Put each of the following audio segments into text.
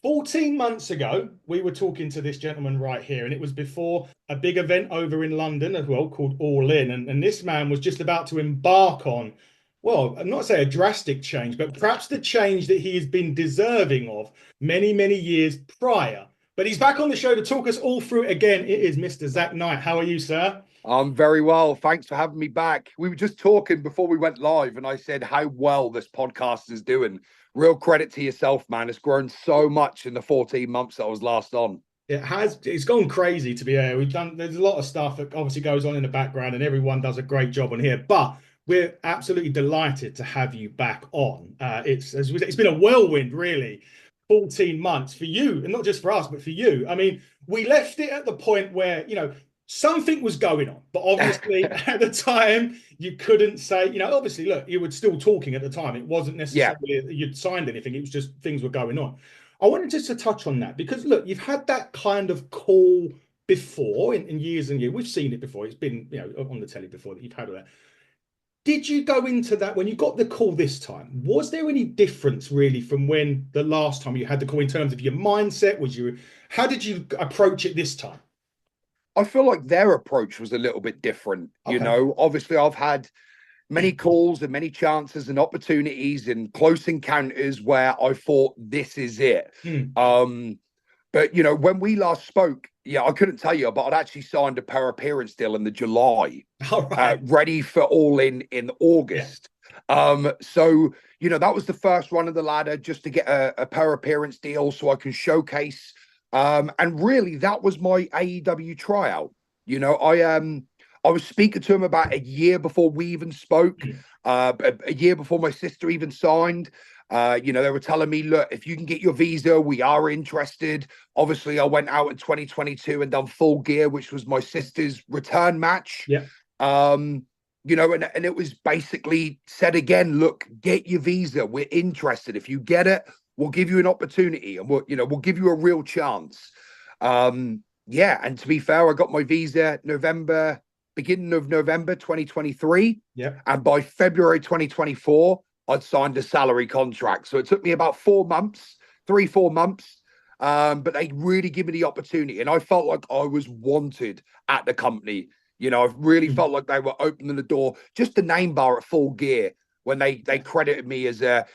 14 months ago, we were talking to this gentleman right here, and it was before a big event over in London as well called All In. And this man was just about to embark on, well, I'm not say a drastic change, but perhaps the change that he has been deserving of many, many years prior. But he's back on the show to talk us all through it again. It is Mr. Zak Knight. How are you, sir? I'm very well. Thanks for having me back. We were just talking before we went live, and I said how well this podcast is doing. Real credit to yourself, man. It's grown so much in the 14 months that I was last on. It has, it's gone crazy to be here. There's a lot of stuff that obviously goes on in the background, and everyone does a great job on here. But we're absolutely delighted to have you back on. It's been a whirlwind, really. 14 months for you, and not just for us, but for you. I mean, we left it at the point where, something was going on, but obviously at the time you couldn't say, obviously, look, you were still talking at the time. It wasn't Yeah. necessarily that you'd signed anything. It was just things were going on. I wanted just to touch on that because look, you've had that kind of call before in years and years. We've seen it before. It's been, on the telly before that you've had all that. Did you go into that when you got the call this time? Was there any difference really from when the last time you had the call in terms of your mindset? How did you approach it this time? I feel like their approach was a little bit different. Okay. Obviously, I've had many calls and many chances and opportunities and close encounters where I thought this is it. Hmm. But when we last spoke, yeah, I couldn't tell you, but I'd actually signed a per appearance deal in the July, All right. ready for All In August. So that was the first run of the ladder just to get a per appearance deal so I can showcase. And really, that was my AEW tryout. I was speaking to him about a year before we even spoke, a year before my sister even signed. They were telling me, look, if you can get your visa, we are interested. Obviously, I went out in 2022 and done Full Gear, which was my sister's return match. Yeah. And it was basically said again, look, get your visa. We're interested. If you get it, we'll give you an opportunity and we'll give you a real chance. And to be fair, I got my visa beginning of November 2023. Yeah. And by February 2024, I'd signed a salary contract. So it took me about 4 months, 4 months. But they really give me the opportunity. And I felt like I was wanted at the company. I really felt like they were opening the door. Just the name bar at Full Gear when they credited me as a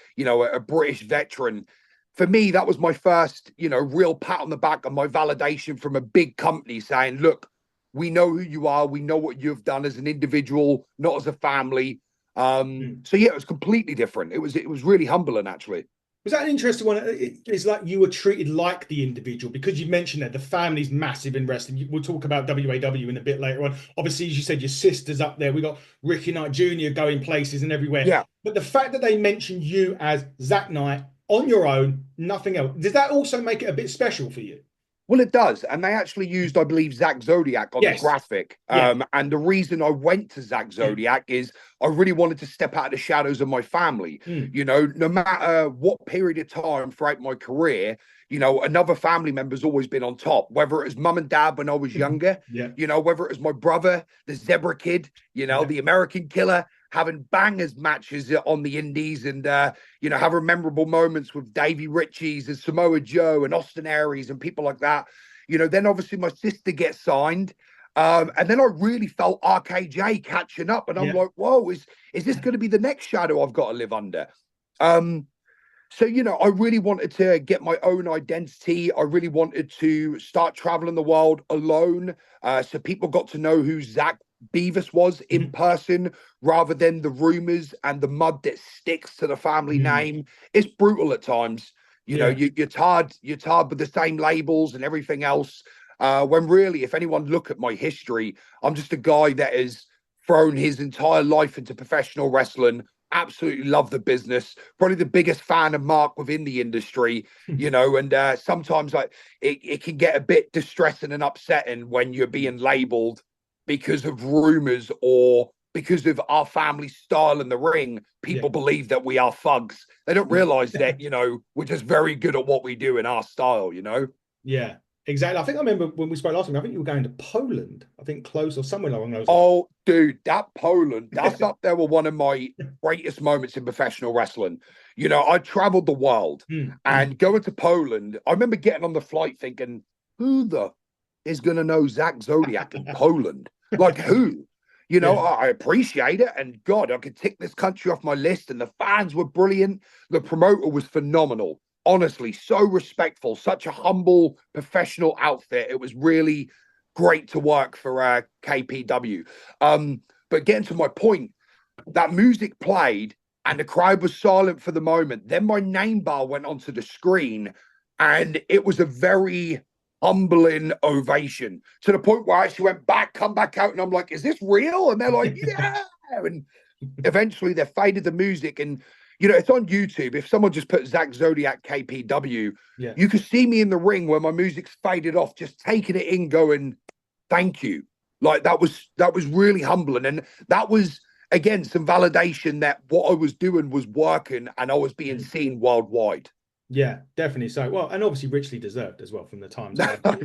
British veteran. For me, that was my first, real pat on the back and my validation from a big company saying, look, we know who you are. We know what you've done as an individual, not as a family. So yeah, it was completely different. It was really humbling, actually. Was that an interesting one? It's like you were treated like the individual because you mentioned that the family's massive in wrestling. We'll talk about WAW in a bit later on. Obviously, as you said, your sister's up there. We got Ricky Knight Jr. going places and everywhere. Yeah. But the fact that they mentioned you as Zak Knight on your own, nothing else, does that also make it a bit special for you? Well, it does. And they actually used, I believe, Zak Zodiac on the graphic. And the reason I went to Zak Zodiac is I really wanted to step out of the shadows of my family. No matter what period of time throughout my career, another family member's always been on top, whether it was mum and dad when I was younger, whether it was my brother, the Zebra Kid, the American Killer, having bangers matches on the indies and, having memorable moments with Davey Ritchie's and Samoa Joe and Austin Aries and people like that. Then obviously my sister gets signed. And then I really felt RKJ catching up. And I'm like, whoa, is this going to be the next shadow I've got to live under? So, I really wanted to get my own identity. I really wanted to start traveling the world alone. So people got to know who Zak Beavis was in person rather than the rumors and the mud that sticks to the family name. It's brutal at times. You're tarred with the same labels and everything else. When really, if anyone look at my history, I'm just a guy that has thrown his entire life into professional wrestling. Absolutely love the business. Probably the biggest fan of Mark within the industry, and sometimes it can get a bit distressing and upsetting when you're being labeled because of rumors or because of our family style in the ring. People believe that we are thugs. They don't realize that, we're just very good at what we do in our style, Yeah. exactly. I think I remember when we spoke last time, I think you were going to Poland, I think close or somewhere along those lines. Oh, dude, that Poland, that's up there with one of my greatest moments in professional wrestling. You know, I traveled the world Mm. and going to Poland, I remember getting on the flight thinking, who the is going to know Zach Zodiac in Poland? Like, who? You know, Yeah. I appreciate it. And God, I could tick this country off my list. And the fans were brilliant. The promoter was phenomenal. Honestly, so respectful, such a humble, professional outfit. It was really great to work for KPW. But getting to my point, that music played and the crowd was silent for the moment. Then my name bar went onto the screen and it was a very humbling ovation to the point where I actually went back, come back out, and I'm like, is this real? And they're like, yeah. And eventually they faded the music. And, you know, it's on YouTube. If someone just put Zach Zodiac KPW, Yeah. you could see me in the ring where my music's faded off, just taking it in, going, thank you. Like that was really humbling. And that was again some validation that what I was doing was working and I was being seen worldwide. Yeah, definitely so. Well, and obviously richly deserved as well from the times.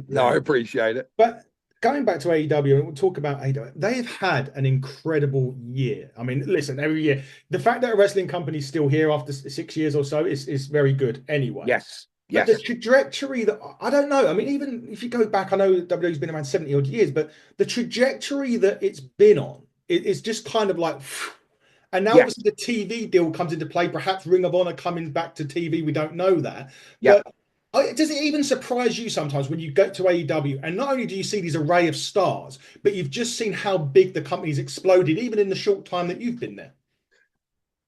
No, I appreciate it. But going back to AEW, and we'll talk about AEW, they've had an incredible year. I mean, listen, every year, the fact that a wrestling company's still here after 6 years or so is very good anyway. Yes. But Yes. the trajectory that I don't know. I mean, even if you go back, I know WWE's been around 70 odd years, but the trajectory that it's been on is just kind of like, and now Yes. obviously the TV deal comes into play. Perhaps Ring of Honor coming back to TV. We don't know that. Yep. But does it even surprise you sometimes when you go to AEW and not only do you see these array of stars, but you've just seen how big the company's exploded, even in the short time that you've been there?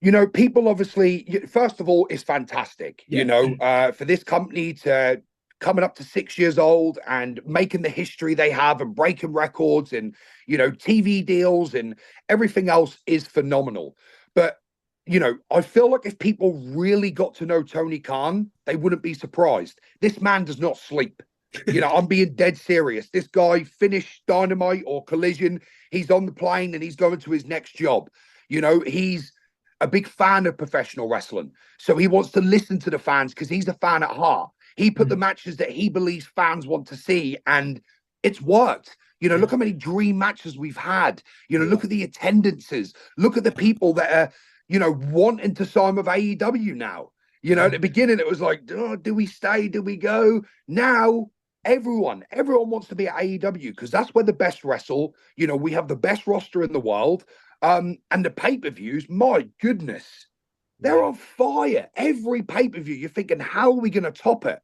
You know, people obviously, first of all, it's fantastic, Yeah. for this company to coming up to 6 years old and making the history they have and breaking records and, TV deals and everything else is phenomenal. But, I feel like if people really got to know Tony Khan, they wouldn't be surprised. This man does not sleep. I'm being dead serious. This guy finished Dynamite or Collision. He's on the plane and he's going to his next job. He's a big fan of professional wrestling. So he wants to listen to the fans because he's a fan at heart. He put the matches that he believes fans want to see, and it's worked. Look how many dream matches we've had. Look at the attendances. Look at the people that are, wanting to sign with AEW now. At the beginning, it was like, oh, do we stay? Do we go? Now, everyone wants to be at AEW because that's where the best wrestle. We have the best roster in the world. And the pay-per-views, my goodness, they're on fire. Every pay-per-view, you're thinking, how are we going to top it?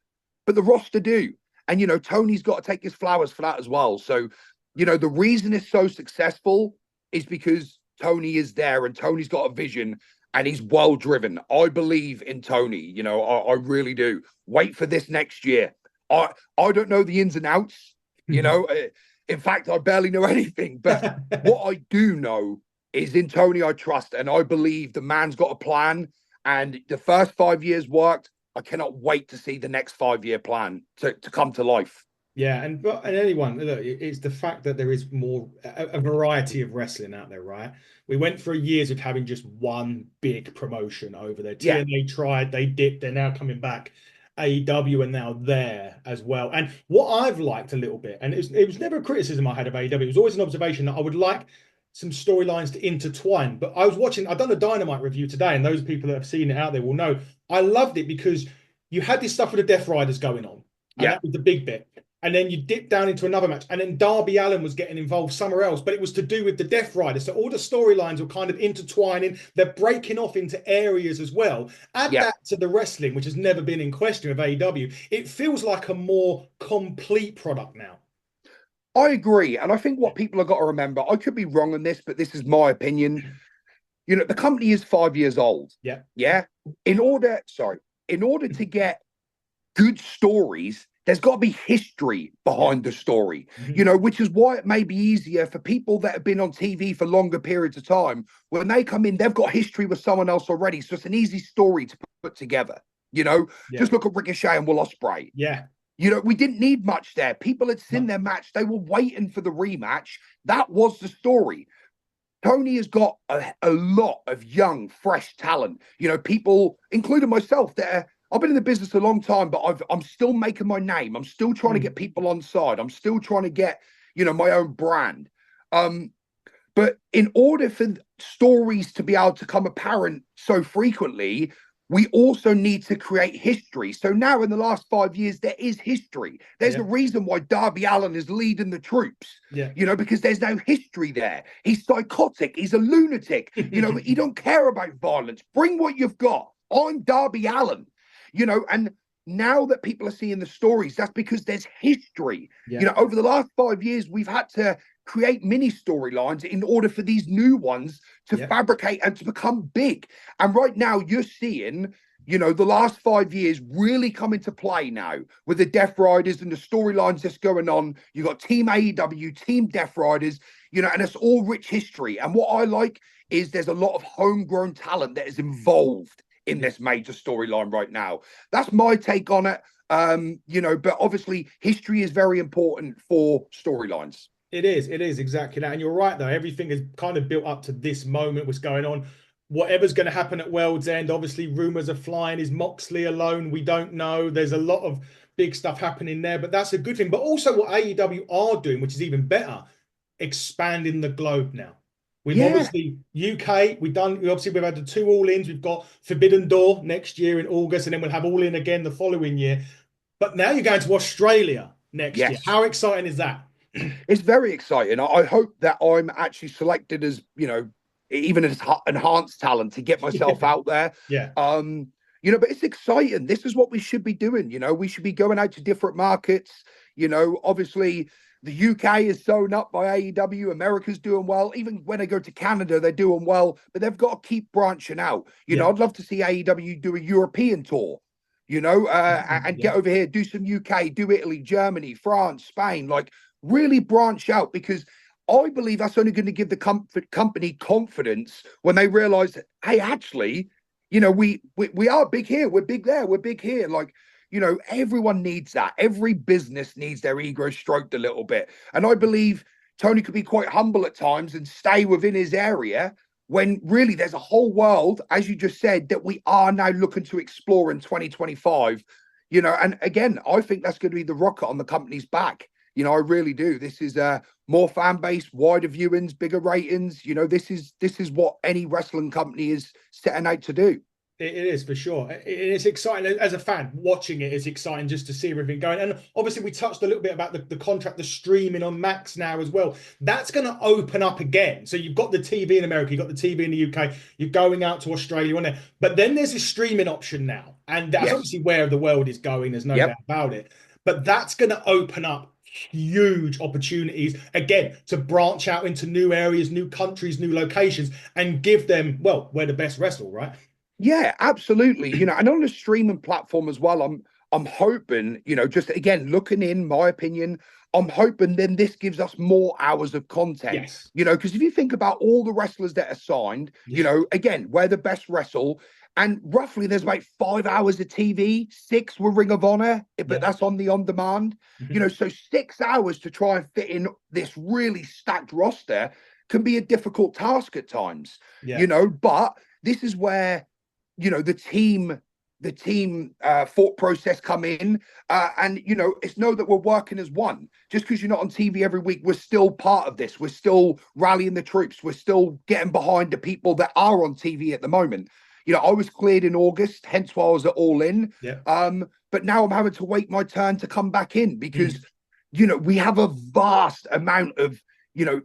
But the roster do. And, Tony's got to take his flowers for that as well. So, the reason it's so successful is because Tony is there and Tony's got a vision and he's well-driven. I believe in Tony. I really do. Wait for this next year. I don't know the ins and outs, In fact, I barely know anything. But what I do know is in Tony I trust, and I believe the man's got a plan, and the first 5 years worked. I cannot wait to see the next 5-year plan to come to life. Yeah, and anyone, look, it's the fact that there is a variety of wrestling out there, right? We went for years of having just one big promotion over there. Yeah. TNA tried, they dipped, they're now coming back. AEW are now there as well. And what I've liked a little bit, and it was never a criticism I had of AEW, it was always an observation that I would like some storylines to intertwine. But I've done a Dynamite review today, and those people that have seen it out there will know I loved it because you had this stuff with the Death Riders going on. And that was the big bit. And then you dip down into another match. And then Darby Allin was getting involved somewhere else, but it was to do with the Death Riders. So all the storylines were kind of intertwining. They're breaking off into areas as well. Add that to the wrestling, which has never been in question with AEW. It feels like a more complete product now. I agree. And I think what people have got to remember, I could be wrong on this, but this is my opinion. The company is 5 years old. Yeah. Yeah. In order to get good stories, there's got to be history behind the story, which is why it may be easier for people that have been on TV for longer periods of time. When they come in, they've got history with someone else already. So it's an easy story to put together. Just look at Ricochet and Will Ospreay. Yeah. We didn't need much there. People had seen their match. They were waiting for the rematch. That was the story. Tony has got a lot of young, fresh talent. People, including myself, that are I've been in the business a long time, but I'm still making my name. I'm still trying to get people on side. I'm still trying to get, my own brand. But in order for stories to be able to come apparent so frequently, we also need to create history. So now in the last 5 years, there is history. There's a reason why Darby Allin is leading the troops, because there's no history there. He's psychotic. He's a lunatic. He don't care about violence. Bring what you've got. I'm Darby Allin, and now that people are seeing the stories, that's because there's history. Over the last 5 years, we've had to create mini storylines in order for these new ones to fabricate and to become big. And right now you're seeing, the last 5 years really come into play now with the Death Riders and the storylines that's going on. You've got Team AEW, Team Death Riders, and it's all rich history. And what I like is there's a lot of homegrown talent that is involved in this major storyline right now. That's my take on it. But obviously history is very important for storylines. It is exactly that. And you're right, though. Everything is kind of built up to this moment, what's going on. Whatever's going to happen at World's End, obviously rumors are flying. Is Moxley alone? We don't know. There's a lot of big stuff happening there, but that's a good thing. But also what AEW are doing, which is even better, expanding the globe now. We've obviously UK, we've had the 2 All-Ins. We've got Forbidden Door next year in August, and then we'll have All In again the following year. But now you're going to Australia next year. How exciting is that? It's very exciting. I hope that I'm actually selected as, even as enhanced talent to get myself out there. But it's exciting. This is what we should be doing. We should be going out to different markets. Obviously the UK is sewn up by AEW. America's doing well. Even when they go to Canada, they're doing well, but they've got to keep branching out. I'd love to see AEW do a European tour, and get over here, do some UK, do Italy, Germany, France, Spain, really branch out, because I believe that's only going to give the company confidence when they realize that, hey, actually, we are big here, we're big there, we're big here. Everyone needs that. Every business needs their ego stroked a little bit. And I believe Tony could be quite humble at times and stay within his area, when really there's a whole world, as you just said, that we are now looking to explore in 2025. And again, I think that's going to be the rocket on the company's back. I really do. This is more fan base, wider viewings, bigger ratings. This is what any wrestling company is setting out to do. It is, for sure. It's exciting. As a fan, watching it is exciting just to see everything going. And obviously, we touched a little bit about the contract, the streaming on Max now as well. That's going to open up again. So you've got the TV in America, you've got the TV in the UK, you're going out to Australia on there. But then there's a streaming option now. And that's obviously where the world is going. There's no doubt about it. But that's going to open up huge opportunities again to branch out into new areas, new countries, new locations, and give them, well, where the best wrestle, right? Yeah, absolutely. And on the streaming platform as well, I'm hoping, just again, looking in my opinion, I'm hoping then this gives us more hours of content. Because if you think about all the wrestlers that are signed, again, where the best wrestle, and roughly there's about 5 hours of TV, 6 with Ring of Honor, but that's on the on-demand. So 6 hours to try and fit in this really stacked roster can be a difficult task at times. But this is where, the team thought process come in, and it's know that we're working as one. Just because you're not on TV every week, we're still part of this. We're still rallying the troops. We're still getting behind the people that are on TV at the moment. I was cleared in August, hence why I was at All In. But now I'm having to wait my turn to come back in, because we have a vast amount of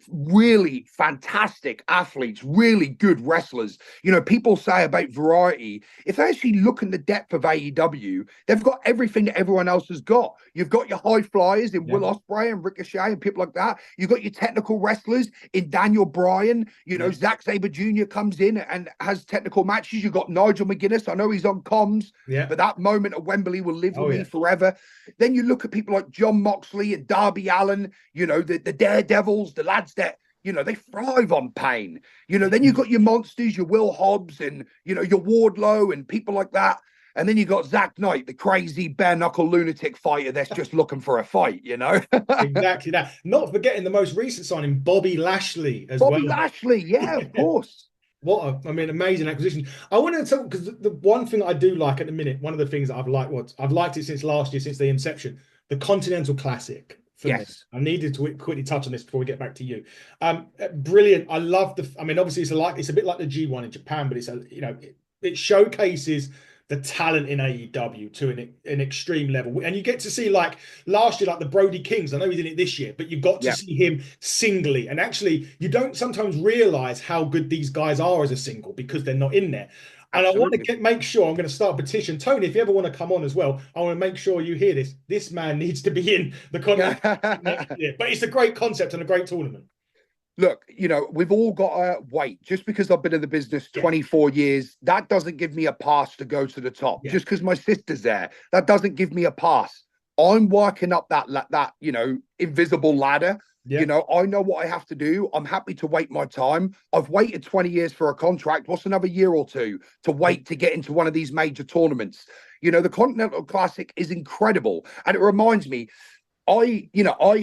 really fantastic athletes, really good wrestlers. People say about variety, if they actually look in the depth of AEW, they've got everything that everyone else has got. You've got your high flyers in Will Ospreay and Ricochet and people like that. You've got your technical wrestlers in Daniel Bryan. Zack Sabre Jr. comes in and has technical matches. You've got Nigel McGuinness. I know he's on comms, but that moment at Wembley will live with me forever. Then you look at people like John Moxley and Darby Allin, the Daredevils, the lads that, they thrive on pain. Then you've got your monsters, your Will Hobbs and, your Wardlow and people like that. And then you got Zak Knight, the crazy bare knuckle lunatic fighter that's just looking for a fight, Exactly that. Not forgetting the most recent signing, Bobby Lashley as well. Bobby Lashley, yeah, of course. I mean, amazing acquisition. I want to talk because the one thing I do like at the minute, one of the things that I've liked it since last year, since the inception, the Continental Classic for me. Yes, I needed to quickly touch on this before we get back to you. Brilliant. I love I mean, obviously it's a bit like the G1 in Japan, but it showcases the talent in AEW to an extreme level. And you get to see, like last year, like the Brody Kings. I know he did it this year, but you got to yeah, see him singly. And actually, you don't sometimes realize how good these guys are as a single because they're not in there. And I want absolutely. to make sure I'm going to start a petition. Tony, if you ever want to come on as well, I want to make sure you hear this. This man needs to be in the Continental next year. But it's a great concept and a great tournament. Look, we've all got to wait. Just because I've been in the business Yeah, 24 years, that doesn't give me a pass to go to the top. yeah, Just because my sister's there, that doesn't give me a pass. I'm working up that invisible ladder. yeah, I know what I have to do. I'm happy to wait my time. I've waited 20 years for a contract. What's another year or two to wait to get into one of these major tournaments? The Continental Classic is incredible. And it reminds me, I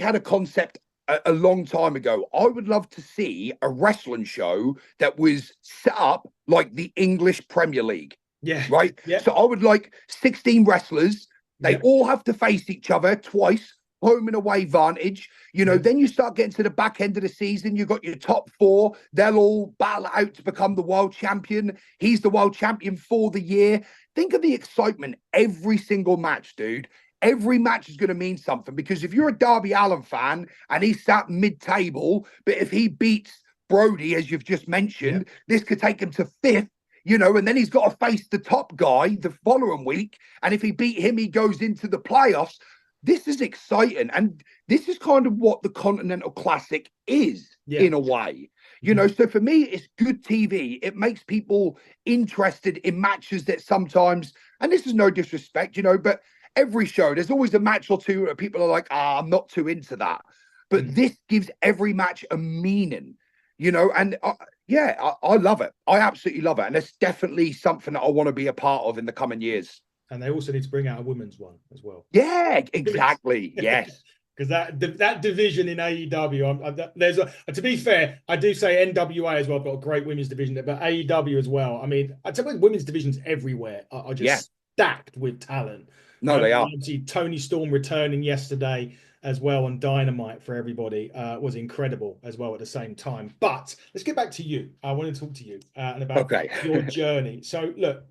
had a concept a long time ago. I would love to see a wrestling show that was set up like the English Premier League, yeah, right? yeah, So I would like 16 wrestlers. They yeah, all have to face each other twice, home and away advantage. yeah, Then you start getting to the back end of the season. You've got your top four. They'll all battle it out to become the world champion. He's the world champion for the year. Think of the excitement every single match, dude. Every match is going to mean something because if you're a Darby Allin fan and he's sat mid-table, but if he beats Brody, as you've just yeah, mentioned, this could take him to fifth, and then he's got to face the top guy the following week. And if he beat him, he goes into the playoffs. This is exciting. And this is kind of what the Continental Classic is yeah. in a way. So for me, it's good TV. It makes people interested in matches that sometimes, and this is no disrespect, but every show, there's always a match or two where people are like, I'm not too into that. But this gives every match a meaning, and I love it. I absolutely love it. And it's definitely something that I want to be a part of in the coming years. And they also need to bring out a women's one as well. Yeah, exactly. Yes. Because that division in AEW, to be fair, I do say NWA as well got a great women's division there, but AEW as well. I mean, I tell you, women's divisions everywhere are Yeah. just stacked with talent. No, they are. Obviously, Tony Storm returning yesterday as well on Dynamite for everybody was incredible as well at the same time. But let's get back to you. I want to talk to you and about your journey. So look,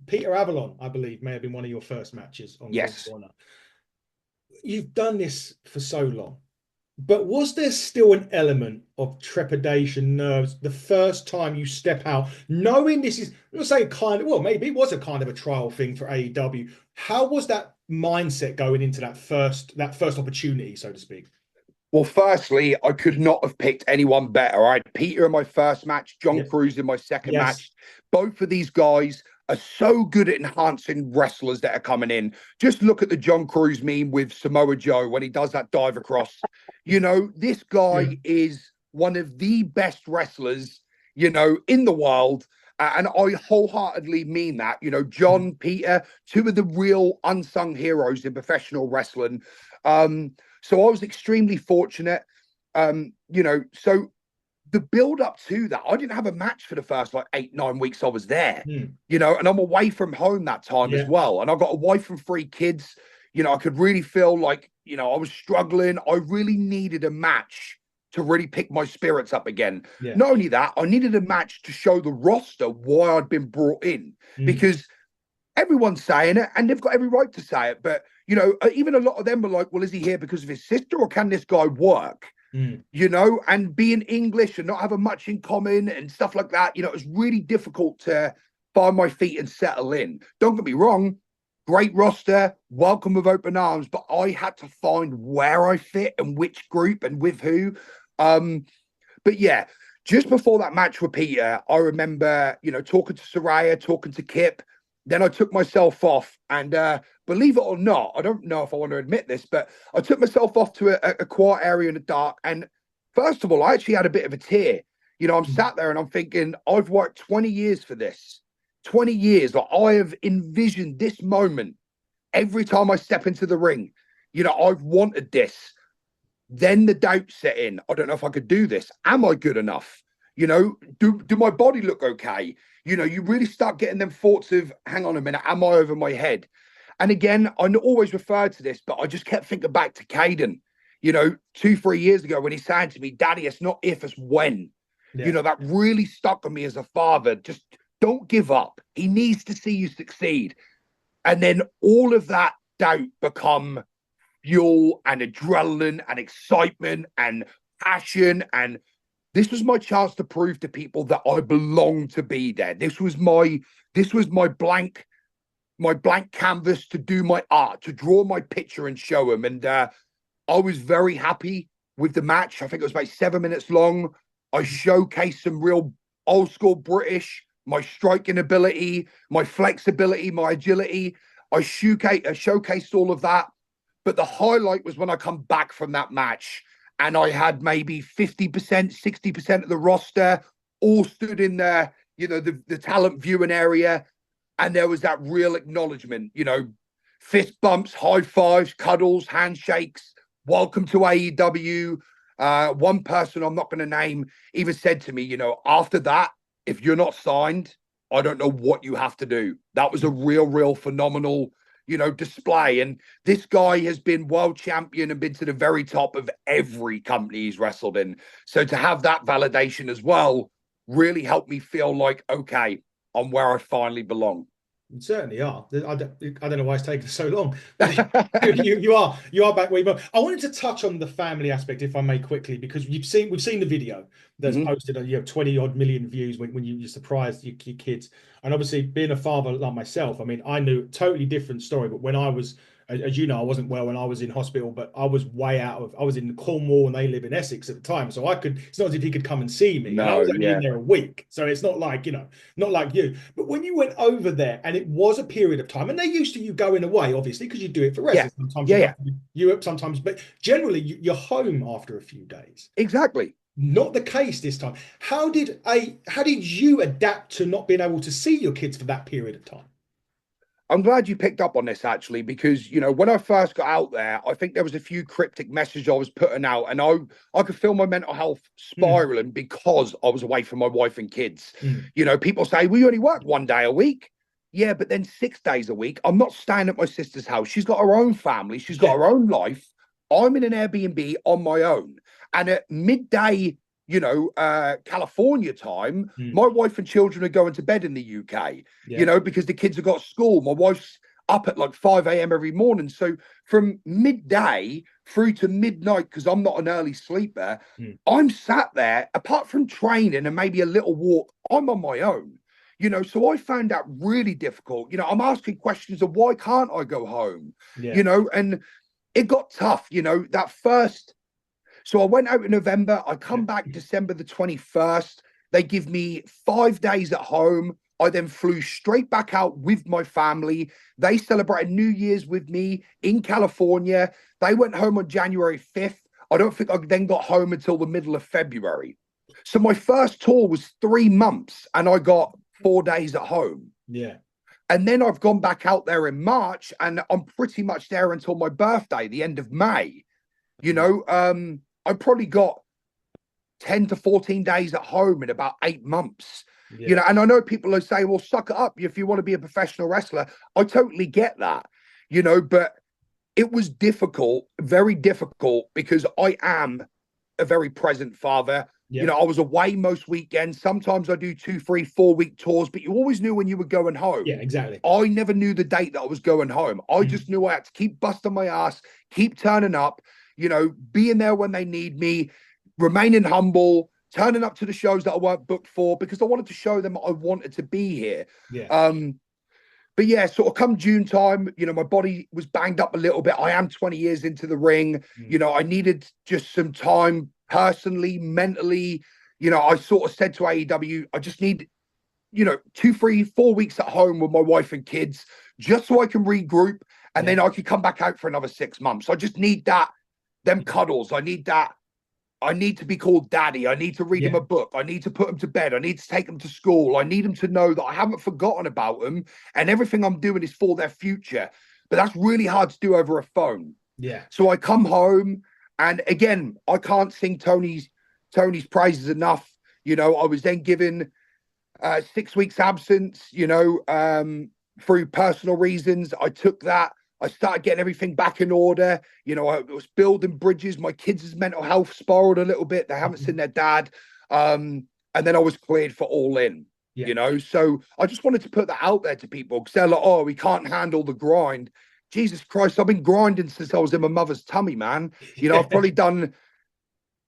Peter Avalon, I believe, may have been one of your first matches on Ring of Honor. You've done this for so long, but was there still an element of trepidation, nerves, the first time you step out, knowing this is, I'm not saying maybe it was a kind of a trial thing for AEW. How was that mindset going into that first opportunity, so to speak? Well, firstly, I could not have picked anyone better. I had Peter in my first match, John Cruz in my second match. Both of these guys are so good at enhancing wrestlers that are coming in. Just look at the John Cruz meme with Samoa Joe when he does that dive across. This guy is one of the best wrestlers, in the world. And I wholeheartedly mean that. John, Peter, two of the real unsung heroes in professional wrestling. So I was extremely fortunate. So the build up to that, I didn't have a match for the first 8-9 weeks I was there, and I'm away from home that time as well. And I've got a wife and 3 kids. I could really feel like, I was struggling. I really needed a match to really pick my spirits up again. Not only that, I needed a match to show the roster why I'd been brought in, because everyone's saying it and they've got every right to say it. But, even a lot of them were like, well, is he here because of his sister or can this guy work? And being English and not having much in common and stuff like that, it was really difficult to find my feet and settle in. Don't get me wrong, great roster, welcome with open arms, but I had to find where I fit and which group and with who. But yeah, just before that match with Peter, I remember, talking to Saraya, talking to Kip. Then I took myself off and believe it or not, I don't know if I want to admit this, but I took myself off to a quiet area in the dark. And first of all, I actually had a bit of a tear. I'm sat there and I'm thinking, I've worked 20 years for this. 20 years. I have envisioned this moment every time I step into the ring. I've wanted this. Then the doubt set in. I don't know if I could do this. Am I good enough? You know, do my body look okay? You know, you really start getting them thoughts of, hang on a minute, am I over my head? And again, I always referred to this, but I just kept thinking back to Caden, you know, 2, 3 years ago when he said to me, Daddy, it's not if, it's when. You Yeah. know, that really stuck on me as a father. Just don't give up. He needs to see you succeed. And then all of that doubt become fuel and adrenaline and excitement and passion. And this was my chance to prove to people that I belong to be there. This was my blank canvas to do my art, to draw my picture and show them. And I was very happy with the match. I think it was about 7 minutes long. I showcased some real old school British, my striking ability, my flexibility, my agility. I showcased all of that. But the highlight was when I come back from that match and I had maybe 50%, 60% of the roster all stood in there, you know, the talent viewing area. And there was that real acknowledgement, you know, fist bumps, high fives, cuddles, handshakes. Welcome to AEW. One person I'm not going to name even said to me, you know, after that, if you're not signed, I don't know what you have to do. That was a real phenomenal, you know, display. And this guy has been world champion and been to the very top of every company he's wrestled in. So to have that validation as well really helped me feel like, okay, I'm where I finally belong. You certainly are. I don't know why it's taken so long. You are back where you were. I wanted to touch on the family aspect, if I may, quickly, because we've seen the video that's posted on 20 odd million views when you surprised your kids. And obviously being a father like myself, I mean, I knew a totally different story, but when I was, as you know, I wasn't well when I was in hospital, but I was I was in Cornwall and they live in Essex at the time. So it's not as if he could come and see me. And I No, was only in yeah, there a week. So it's not like, not like you. But when you went over there and it was a period of time, and they're used to you going away, obviously, because you do it for yeah, wrestling. Sometimes you yeah, go yeah, to Europe, sometimes, but generally you're home after a few days. exactly. Not the case this time. How did you adapt to not being able to see your kids for that period of time? I'm glad you picked up on this actually, because you know when I first got out there, I think there was a few cryptic messages I was putting out, and I could feel my mental health Mm, spiraling because I was away from my wife and kids. mm, You know, people say we only work 1 day a week. Yeah, but then 6 days a week, I'm not staying at my sister's house. She's got her own family, she's got yeah, her own life. I'm in an Airbnb on my own, and at midday, California time, mm, my wife and children are going to bed in the UK, yeah, because the kids have got school. My wife's up at like 5 a.m. every morning. So from midday through to midnight, because I'm not an early sleeper, mm, I'm sat there, apart from training and maybe a little walk, I'm on my own. So I found that really difficult. I'm asking questions of why can't I go home? yeah, And it got tough, that first. So I went out in November. I yeah, come back December the 21st. They give me 5 days at home. I then flew straight back out with my family. They celebrated New Year's with me in California. They went home on January 5th. I don't think I then got home until the middle of February. So my first tour was 3 months and I got 4 days at home. yeah. And then I've gone back out there in March and I'm pretty much there until my birthday, the end of May. I probably got 10 to 14 days at home in about 8 months. Yeah. And I know people who say, well, suck it up if you want to be a professional wrestler. I totally get that, but it was difficult, very difficult, because I am a very present father. Yeah. I was away most weekends. Sometimes I do 2, 3, 4 week tours, but you always knew when you were going Yeah, home. exactly. I never knew the date that I was going home. I Mm, just knew I had to keep busting my ass, keep turning up, being there when they need me, remaining humble, turning up to the shows that I weren't booked for because I wanted to show them I wanted to be here. yeah. But yeah, sort of come June time, my body was banged up a little bit. I am 20 years into the ring. Mm, I needed just some time personally, mentally. I sort of said to AEW, I just need, 2, 3, 4 weeks at home with my wife and kids just so I can regroup and yeah. then I could come back out for another 6 months. I just need them cuddles. I need that. I need to be called daddy. I need to read him Yeah. a book. I need to put him to bed. I need to take him to school. I need him to know that I haven't forgotten about them and everything I'm doing is for their future. But that's really hard to do over a phone. Yeah. So I come home and again, I can't sing Tony's praises enough. I was then given 6 weeks absence, through personal reasons. I took that. I started getting everything back in order. I was building bridges. My kids' mental health spiraled a little bit. They haven't seen their dad. And then I was cleared for All In, So I just wanted to put that out there to people because they're like, oh, we can't handle the grind. Jesus Christ, I've been grinding since I was in my mother's tummy, man. I've probably done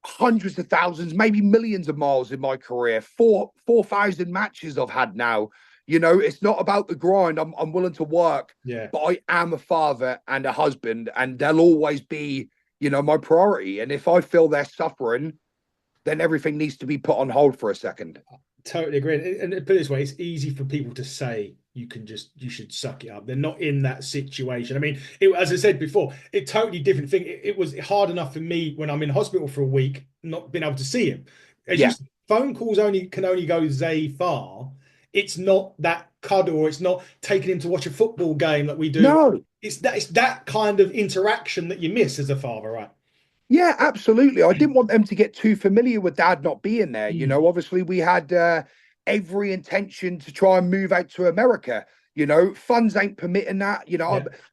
hundreds of thousands, maybe millions of miles in my career. 4,000 matches I've had now. It's not about the grind. I'm willing to work, but I am a father and a husband, and they'll always be, my priority. And if I feel they're suffering, then everything needs to be put on hold for a second. Totally agree. And put it this way, it's easy for people to say you should suck it up. They're not in that situation. I mean, as I said before, it's totally different thing. It was hard enough for me when I'm in hospital for a week, not being able to see him. Phone calls can only go so far. It's not that cuddle, or it's not taking him to watch a football game like we do. No, it's that kind of interaction that you miss as a father, right? Yeah, absolutely. I didn't want them to get too familiar with dad not being there. Obviously we had every intention to try and move out to America. Funds ain't permitting that.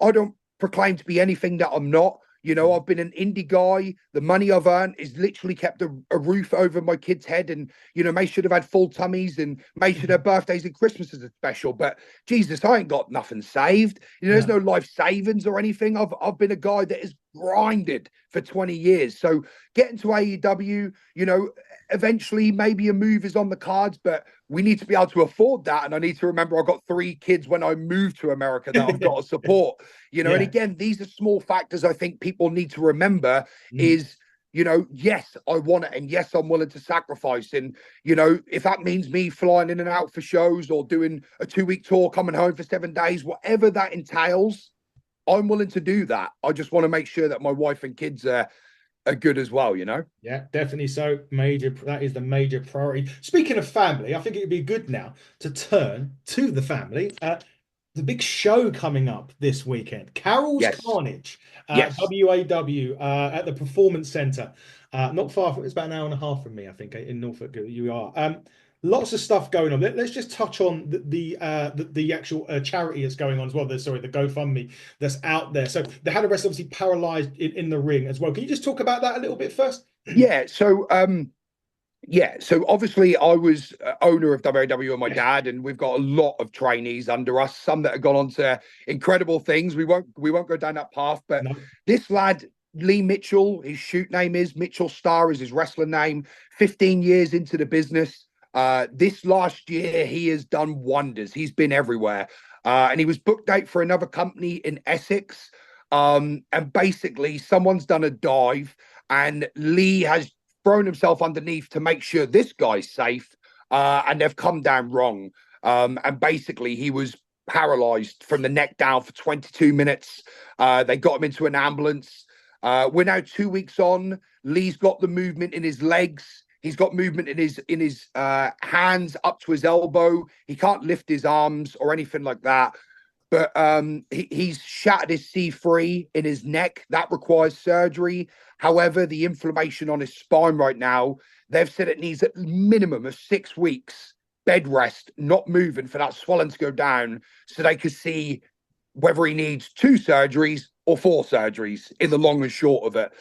I don't proclaim to be anything that I'm not. I've been an indie guy. The money I've earned is literally kept a roof over my kids' head, and they should have had full tummies and made sure their birthdays and Christmases are special. But Jesus, I ain't got nothing saved. There's no life savings or anything. I've been a guy that has grinded for 20 years. So getting to AEW, eventually maybe a move is on the cards, but we need to be able to afford that. And I need to remember I've got 3 kids when I move to America that I've got to support, and again, these are small factors I think people need to remember is, yes, I want it. And yes, I'm willing to sacrifice. And, if that means me flying in and out for shows or doing a 2-week tour, coming home for 7 days, whatever that entails, I'm willing to do that. I just want to make sure that my wife and kids are good as well, Yeah, definitely so. That is the major priority. Speaking of family, I think it'd be good now to turn to the family. The big show coming up this weekend, Carol's Carnage, WAW, at the Performance Center, not far from. It's about an hour and a half from me, I think, in Norfolk. You are. Lots of stuff going on. Let's just touch on the actual charity that's going on as well. The GoFundMe that's out there. So they had a wrestler obviously paralyzed in the ring as well. Can you just talk about that a little bit first? Yeah. So obviously I was owner of WAW and my dad, and we've got a lot of trainees under us, some that have gone on to incredible things. We won't go down that path, but this lad, Lee Mitchell, his shoot name is Mitchell Star, is his wrestling name, 15 years into the business. This last year, he has done wonders. He's been everywhere. And he was booked out for another company in Essex. And basically, someone's done a dive, and Lee has thrown himself underneath to make sure this guy's safe. And they've come down wrong. And basically, he was paralyzed from the neck down for 22 minutes. They got him into an ambulance. We're now 2 weeks on. Lee's got the movement in his legs. He's got movement in his hands up to his elbow. He can't lift his arms or anything like that. But he's shattered his C3 in his neck. That requires surgery. However, the inflammation on his spine right now, they've said it needs a minimum of 6 weeks bed rest, not moving, for that swelling to go down, so they could see whether he needs 2 surgeries or 4 surgeries in the long and short of it.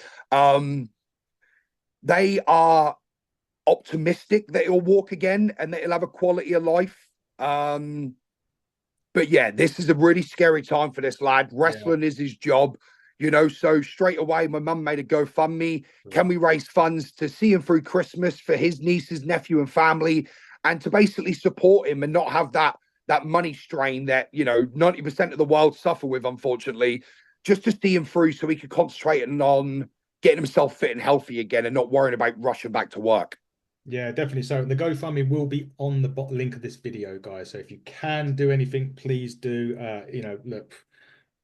They are optimistic that he'll walk again and that he'll have a quality of life. But yeah, this is a really scary time for this lad. Wrestling is his job, so straight away my mum made a GoFundMe. Can we raise funds to see him through Christmas for his nieces, nephew and family, and to basically support him and not have that money strain that 90% of the world suffer with, unfortunately, just to see him through so he could concentrate on getting himself fit and healthy again and not worrying about rushing back to work. Yeah, definitely. So the GoFundMe will be on the link of this video, guys. So if you can do anything, please do. Look,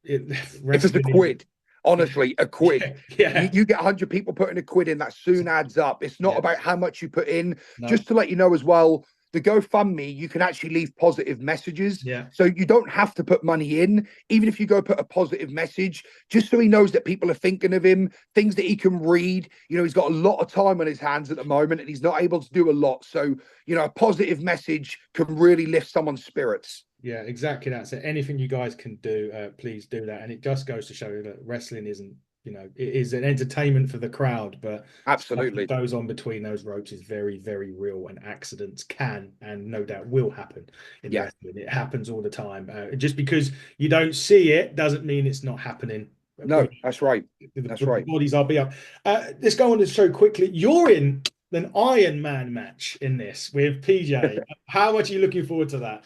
if it's a quid, honestly, a quid. You get 100 people putting a quid in, that soon adds up. It's not about how much you put in. Just to let you know as well, the GoFundMe, you can actually leave positive messages. Yeah. So you don't have to put money in, even if you go put a positive message, just so he knows that people are thinking of him, things that he can read. You know, he's got a lot of time on his hands at the moment and he's not able to do a lot. So, you know, a positive message can really lift someone's spirits. Yeah, exactly that. So anything you guys can do, please do that. And it just goes to show that wrestling isn't, you know, it is an entertainment for the crowd, but stuff that Absolutely. goes on between those ropes is very, very real, and accidents can and no doubt will happen in Yeah. wrestling. It happens all the time. Just because you don't see it doesn't mean it's not happening. No, that's right. That's The right. bodies are be up. Let's go on to show quickly. You're in an Iron Man match in this with PJ. How much are you looking forward to that?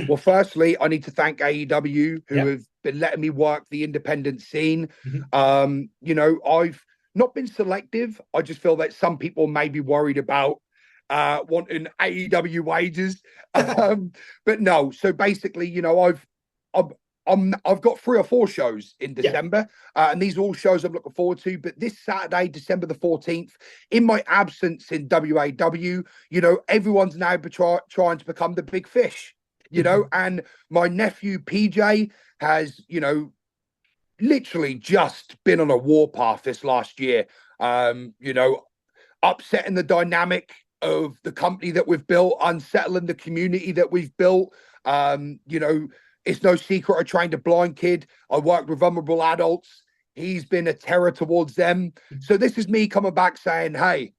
Well, firstly, I need to thank AEW who Yep. have been letting me work the independent scene. Mm-hmm. You know, I've not been selective. I just feel that some people may be worried about wanting AEW wages. But no, so basically, you know, I've got 3 or 4 shows in December, and these are all shows I'm looking forward to. But this Saturday, December the 14th, in my absence in WAW, you know, everyone's now trying to become the big fish. You know, and my nephew PJ has, you know, literally just been on a warpath this last year. You know, upsetting the dynamic of the company that we've built, unsettling the community that we've built. You know, it's no secret I trained a blind kid. I worked with vulnerable adults. He's been a terror towards them. So this is me coming back saying, hey,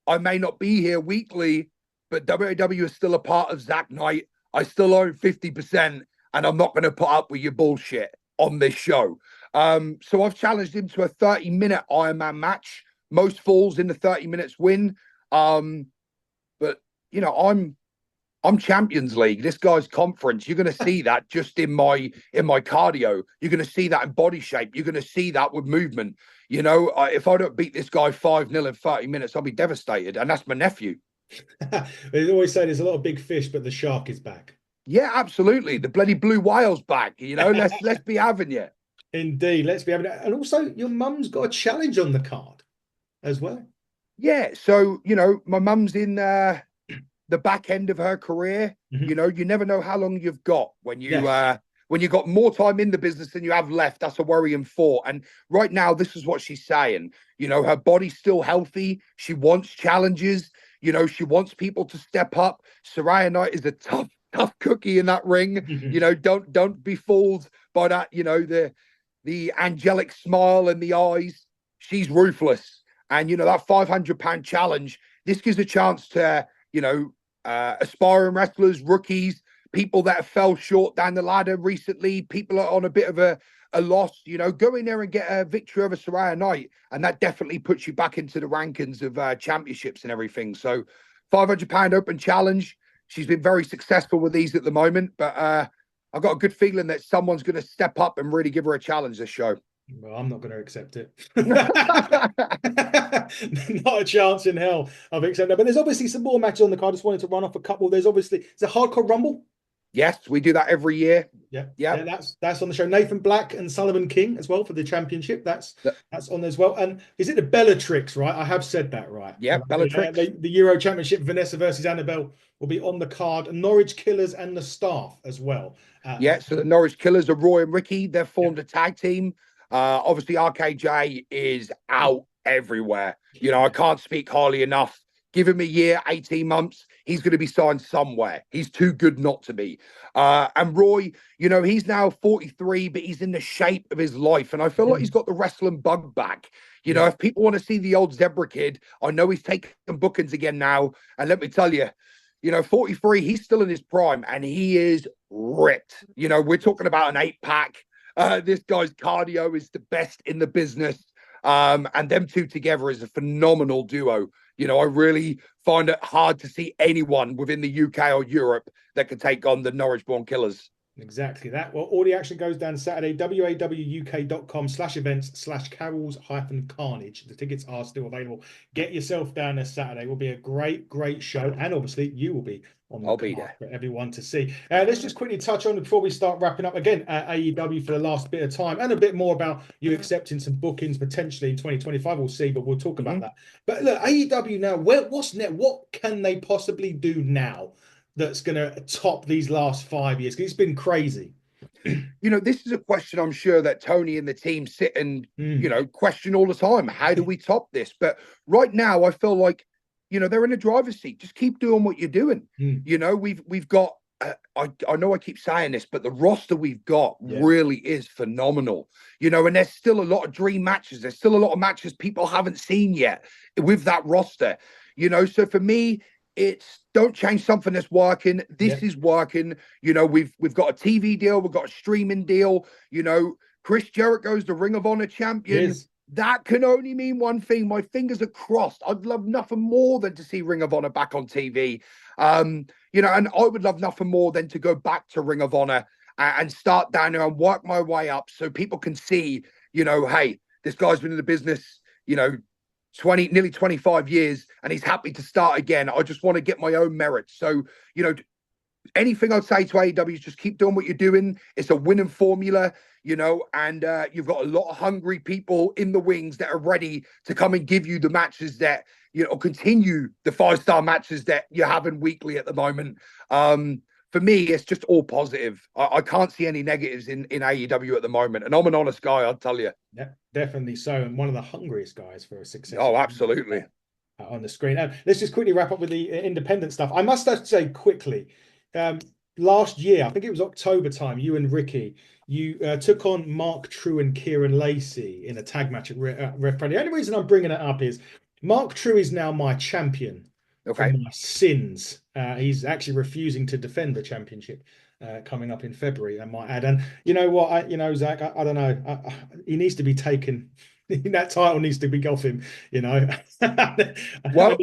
I may not be here weekly, but WAW is still a part of Zak Knight. I still own 50%, and I'm not going to put up with your bullshit on this show. So I've challenged him to a 30-minute Iron Man match. Most falls in the 30 minutes win. But you know, I'm Champions League. This guy's conference. You're going to see that just in my cardio. You're going to see that in body shape. You're going to see that with movement. You know, if I don't beat this guy 5-0 in 30 minutes, I'll be devastated. And that's my nephew. They always say there's a lot of big fish, but the shark is back. Yeah, absolutely. The bloody blue whale's back. You know, let's be having it. Indeed, let's be having it. And also, your mum's got a challenge on the card as well. Yeah. So you know, my mum's in the back end of her career. You know, you never know how long you've got when you when you've got more time in the business than you have left. That's a worrying thought. And right now, this is what she's saying. You know, her body's still healthy. She wants challenges. You know, she wants people to step up. Saraya Knight is a tough cookie in that ring. You know, don't be fooled by that. You know, the angelic smile and the eyes. She's ruthless. And you know, that 500-pound challenge. This gives a chance to, you know, aspiring wrestlers, rookies, people that have fell short down the ladder recently, people are on a bit of a loss, you know, go in there and get a victory over Saraya Knight, and that definitely puts you back into the rankings of championships and everything. So 500-pound open challenge. She's been very successful with these at the moment, but I've got a good feeling that someone's going to step up and really give her a challenge this show. Well, I'm not going to accept it. Not a chance in hell of accepting that. But there's obviously some more matches on the card. I just wanted to run off a couple. There's obviously a Hardcore Rumble. Yes, we do that every year. Yeah, that's on the show. Nathan Black and Sullivan King as well for the championship. That's on as well. And is it the Bellatrix, right? I have said that right. Yeah, Bellatrix. The Euro Championship, Vanessa versus Annabelle will be on the card. Norwich Killers and the Staff as well. So the Norwich Killers are Roy and Ricky. They've formed a tag team. Obviously, RKJ is out everywhere. You know, I can't speak highly enough. Give him a year, 18 months. He's going to be signed somewhere. He's too good not to be. And Roy, you know, he's now 43, but he's in the shape of his life. And I feel like he's got the wrestling bug back. You know, if people want to see the old Zebra kid, I know he's taking bookings again now. And let me tell you, you know, 43, he's still in his prime and he is ripped. You know, we're talking about an 8-pack. This guy's cardio is the best in the business. And them two together is a phenomenal duo. You know, I really find it hard to see anyone within the UK or Europe that could take on the Norwich-born Killers. Exactly that. Well, all the action goes down Saturday, wawuk.com/events/Carol's-Carnage. The tickets are still available. Get yourself down there Saturday. It will be a great show. And obviously, you will be on the I'll be there for everyone to see. Let's just quickly touch on before we start wrapping up again AEW for the last bit of time and a bit more about you accepting some bookings potentially in 2025. We'll see, but we'll talk about that. But look, AEW now, what's next? What can they possibly do now that's going to top these last 5 years? Because it's been crazy. This is a question I'm sure that Tony and the team sit and, Mm. question all the time. How do we top this? But right now, I feel like, they're in the driver's seat. Just keep doing what you're doing. Mm. We've got, I know I keep saying this, but the roster we've got really is phenomenal. And there's still a lot of dream matches. There's still a lot of matches people haven't seen yet with that roster. So for me, it's don't change something that's working. This is working. We've got a TV deal, we've got a streaming deal. Chris Jericho's the Ring of Honor champion. That can only mean one thing. My fingers are crossed. I'd love nothing more than to see Ring of Honor back on TV. And I would love nothing more than to go back to Ring of Honor and start down there and work my way up so people can see, hey, this guy's been in the business, 20, nearly 25 years, and he's happy to start again. I just want to get my own merits. So, anything I'd say to AEW is just keep doing what you're doing. It's a winning formula, and you've got a lot of hungry people in the wings that are ready to come and give you the matches that, continue the 5-star matches that you're having weekly at the moment. For me, it's just all positive. I can't see any negatives in AEW at the moment. And I'm an honest guy, I'll tell you. Yeah, definitely so. And one of the hungriest guys for a success. Oh, absolutely. On the screen. Let's just quickly wrap up with the independent stuff. I must have to say quickly, last year, I think it was October time, you and Ricky, you took on Mark True and Kieran Lacey in a tag match at Ref Pro. The only reason I'm bringing it up is Mark True is now my champion. Okay. For my sins. He's actually refusing to defend the championship coming up in February, I might add. And you know what, Zach, I don't know. He needs to be taken. That title needs to be off him, Well,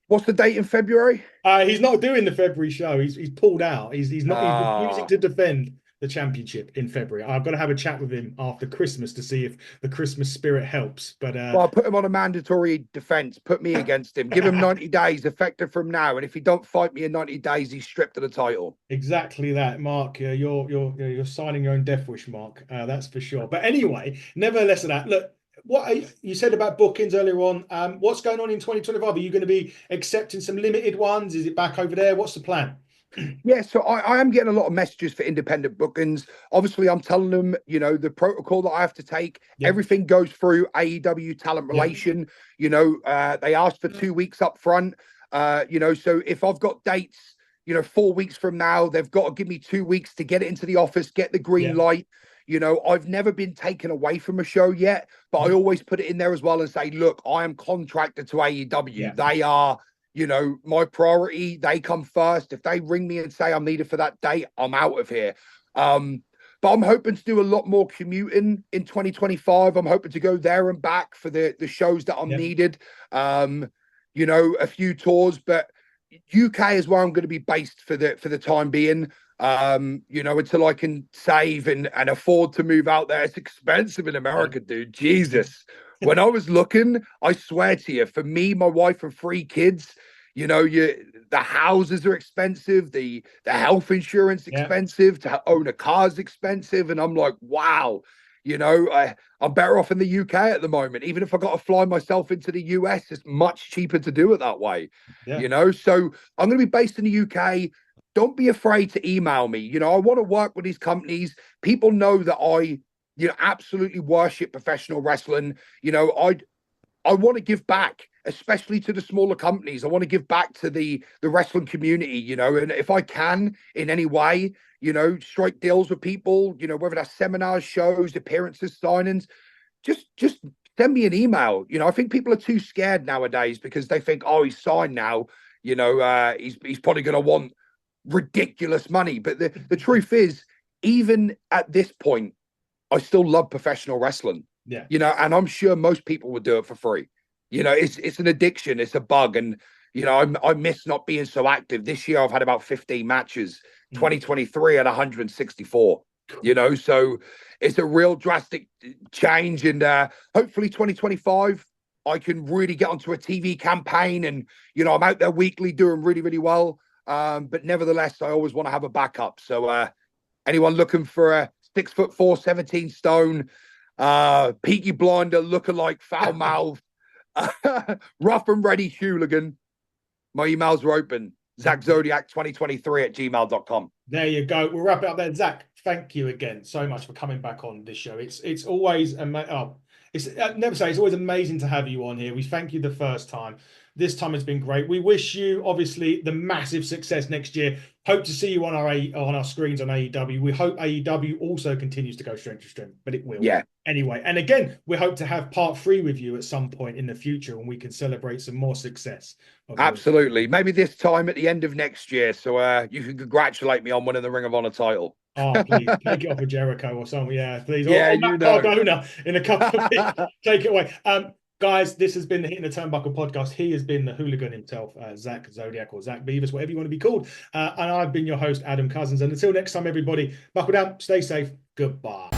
what's the date in February? He's not doing the February show. He's pulled out. He's refusing to defend the championship in February. I've got to have a chat with him after Christmas to see if the Christmas spirit helps. But well, I'll put him on a mandatory defense. Put me against him. Give him 90 days effective from now. And if he don't fight me in 90 days, he's stripped of the title. Exactly that, Mark. You're signing your own death wish, Mark. That's for sure. But anyway, nevertheless of that, look, what you said about bookings earlier on, what's going on in 2025? Are you going to be accepting some limited ones? Is it back over there? What's the plan? Yeah, so I am getting a lot of messages for independent bookings. Obviously, I'm telling them, the protocol that I have to take, everything goes through AEW Talent Relation. They asked for 2 weeks up front. So if I've got dates, 4 weeks from now, they've got to give me 2 weeks to get it into the office, get the green light. I've never been taken away from a show yet, but I always put it in there as well and say, look, I am contracted to AEW. They are, my priority. They come first. If they ring me and say I'm needed for that date, I'm out of here. But I'm hoping to do a lot more commuting in 2025. I'm hoping to go there and back for the shows that I'm needed. A few tours, but UK is where I'm going to be based for the time being. Until I can save and afford to move out there. It's expensive in America, dude. Jesus. When I was looking, I swear to you, for me, my wife and 3 kids, the houses are expensive, the health insurance expensive, to own a car is expensive. And I'm like, wow, I'm better off in the UK at the moment. Even if I got to fly myself into the US, it's much cheaper to do it that way. So I'm going to be based in the UK. Don't be afraid to email me. I want to work with these companies. People know that I, absolutely worship professional wrestling. I want to give back, especially to the smaller companies. I want to give back to the wrestling community, and if I can in any way, strike deals with people, whether that's seminars, shows, appearances, signings, just send me an email. I think people are too scared nowadays because they think, oh, he's signed now. He's probably going to want ridiculous money. But the truth is, even at this point, I still love professional wrestling. And I'm sure most people would do it for free. It's an addiction, it's a bug. And I miss not being so active. This year I've had about 15 matches. 2023 at 164. So it's a real drastic change. And hopefully 2025 I can really get onto a TV campaign, and I'm out there weekly doing really, really well. But nevertheless, I always want to have a backup. So anyone looking for a 6'4", 17 stone, Peaky Blinder lookalike, foul mouth, rough and ready hooligan, my emails are open. ZakZodiac2023@gmail.com. There you go. We'll wrap it up there. Zak, thank you again so much for coming back on this show. It's always it's always amazing to have you on here. We thank you the first time. This time has been great. We wish you obviously the massive success next year. Hope to see you on our screens on AEW. We hope AEW also continues to go strength to strength, but it will. Yeah. Anyway, and again, we hope to have part 3 with you at some point in the future when we can celebrate some more success. Absolutely. Maybe this time at the end of next year. So you can congratulate me on winning the Ring of Honor title. Oh, please take it off of Jericho or something. Yeah, please. Yeah, or Matt Cardona in a couple of weeks. Take it away. Guys, this has been the Hitting the Turnbuckle podcast. He has been the hooligan himself, Zak Zodiac or Zak Beavers, whatever you want to be called. And I've been your host, Adam Cousins. And until next time, everybody, buckle down, stay safe. Goodbye.